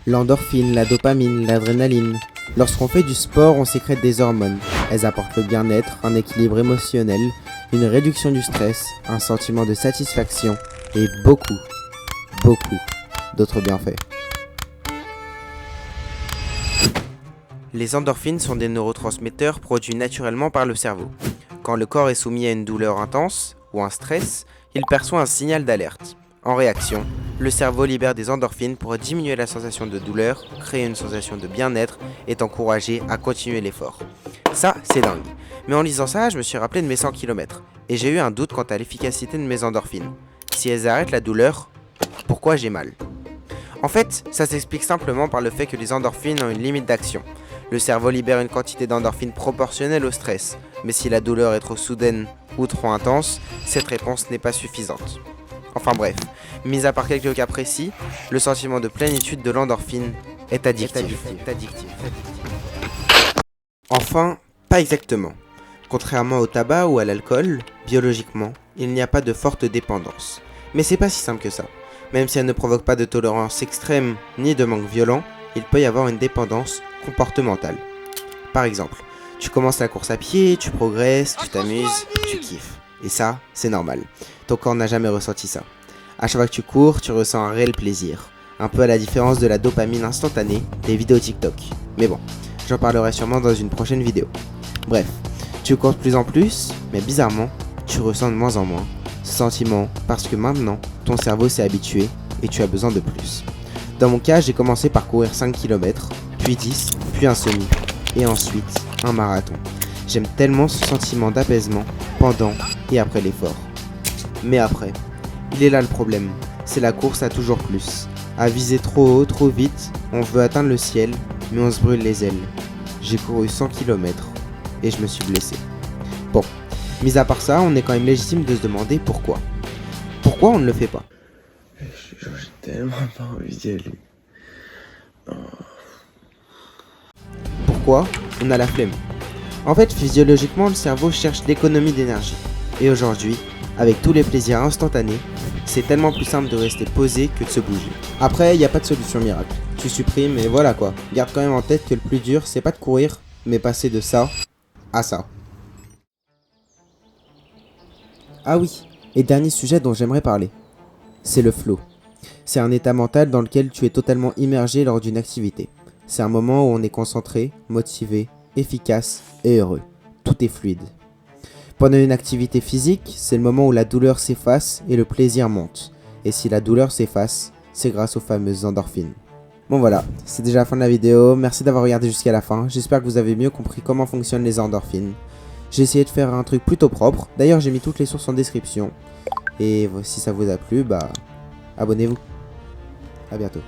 L'endorphine, la dopamine, l'adrénaline. Lorsqu'on fait du sport, on sécrète des hormones. Elles apportent le bien-être, un équilibre émotionnel, une réduction du stress, un sentiment de satisfaction et beaucoup d'autres bienfaits. Les endorphines sont des neurotransmetteurs produits naturellement par le cerveau. Quand le corps est soumis à une douleur intense ou un stress, il perçoit un signal d'alerte. En réaction, le cerveau libère des endorphines pour diminuer la sensation de douleur, créer une sensation de bien-être et t'encourager à continuer l'effort. Ça, c'est dingue. Mais en lisant ça, je me suis rappelé de mes 100 km et j'ai eu un doute quant à l'efficacité de mes endorphines. Si elles arrêtent la douleur, pourquoi j'ai mal ? En fait, ça s'explique simplement par le fait que les endorphines ont une limite d'action. Le cerveau libère une quantité d'endorphines proportionnelle au stress, mais si la douleur est trop soudaine ou trop intense, cette réponse n'est pas suffisante. Enfin bref, mis à part quelques cas précis, le sentiment de plénitude de l'endorphine est addictif. Enfin, pas exactement. Contrairement au tabac ou à l'alcool, biologiquement, il n'y a pas de forte dépendance. Mais c'est pas si simple que ça. Même si elle ne provoque pas de tolérance extrême ni de manque violent, il peut y avoir une dépendance comportementale. Par exemple, tu commences la course à pied, tu progresses, tu t'amuses, tu kiffes. Et ça, c'est normal. Ton corps n'a jamais ressenti ça. À chaque fois que tu cours, tu ressens un réel plaisir. Un peu à la différence de la dopamine instantanée des vidéos TikTok. Mais bon, j'en parlerai sûrement dans une prochaine vidéo. Bref, tu cours de plus en plus, mais bizarrement, tu ressens de moins en moins ce sentiment parce que maintenant, ton cerveau s'est habitué et tu as besoin de plus. Dans mon cas, j'ai commencé par courir 5 km, puis 10, puis un semi, et ensuite un marathon. J'aime tellement ce sentiment d'apaisement pendant et après l'effort. Mais après, il est là le problème, c'est la course à toujours plus. À viser trop haut, trop vite, on veut atteindre le ciel, mais on se brûle les ailes. J'ai couru 100 km et je me suis blessé. Bon, mis à part ça, on est quand même légitime de se demander pourquoi. Pourquoi on ne le fait pas ? J'ai tellement pas envie d'y aller. Pourquoi on a la flemme ? En fait, physiologiquement, le cerveau cherche l'économie d'énergie. Et aujourd'hui, avec tous les plaisirs instantanés, c'est tellement plus simple de rester posé que de se bouger. Après, il n'y a pas de solution miracle. Tu supprimes et voilà quoi. Garde quand même en tête que le plus dur, c'est pas de courir, mais passer de ça à ça. Ah oui, et dernier sujet dont j'aimerais parler, c'est le flow. C'est un état mental dans lequel tu es totalement immergé lors d'une activité. C'est un moment où on est concentré, motivé, efficace et heureux. Tout est fluide. Pendant une activité physique, c'est le moment où la douleur s'efface et le plaisir monte. Et si la douleur s'efface, c'est grâce aux fameuses endorphines. Bon voilà, c'est déjà la fin de la vidéo. Merci d'avoir regardé jusqu'à la fin. J'espère que vous avez mieux compris comment fonctionnent les endorphines. J'ai essayé de faire un truc plutôt propre. D'ailleurs, j'ai mis toutes les sources en description. Et si ça vous a plu, abonnez-vous. À bientôt.